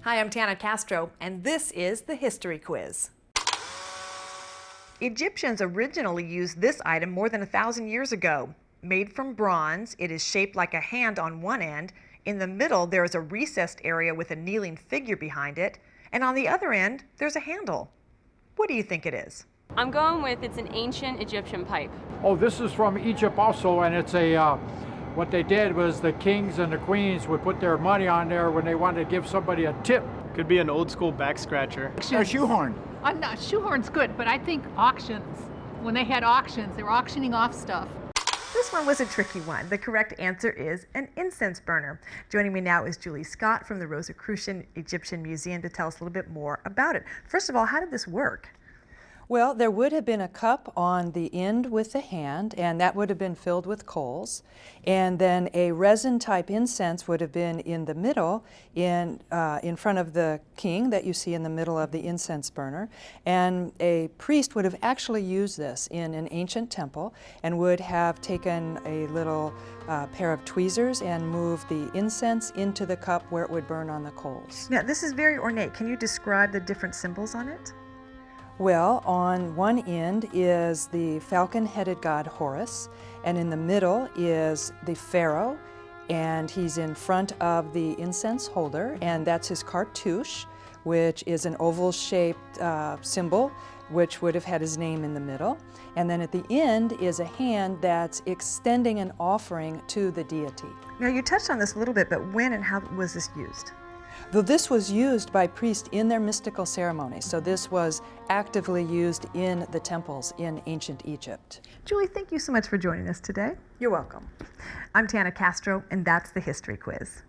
Hi, I'm Tana Castro, and this is the History Quiz. Egyptians originally used this item more than 1,000 years ago. Made from bronze, it is shaped like a hand on one end. In the middle, there is a recessed area with a kneeling figure behind it, and on the other end, there's a handle. What do you think it is? I'm going with it's an ancient Egyptian pipe. Oh, this is from Egypt also, and it's what they did was the kings and the queens would put their money on there when they wanted to give somebody a tip. Could be an old school back scratcher. A shoehorn. I'm not, shoehorn's good, but I think auctions. When they had auctions, they were auctioning off stuff. This one was a tricky one. The correct answer is an incense burner. Joining me now is Julie Scott from the Rosicrucian Egyptian Museum to tell us a little bit more about it. First of all, how did this work? Well, there would have been a cup on the end with the hand, and that would have been filled with coals. And then a resin-type incense would have been in the middle, in front of the king that you see in the middle of the incense burner. And a priest would have actually used this in an ancient temple and would have taken a little pair of tweezers and moved the incense into the cup where it would burn on the coals. Now, this is very ornate. Can you describe the different symbols on it? Well, on one end is the falcon-headed god Horus, and in the middle is the pharaoh, and he's in front of the incense holder, and that's his cartouche, which is an oval-shaped symbol, which would have had his name in the middle. And then at the end is a hand that's extending an offering to the deity. Now, you touched on this a little bit, but when and how was this used? Though this was used by priests in their mystical ceremonies, so this was actively used in the temples in ancient Egypt. Julie, thank you so much for joining us today. You're welcome. I'm Tana Castro, and that's the History Quiz.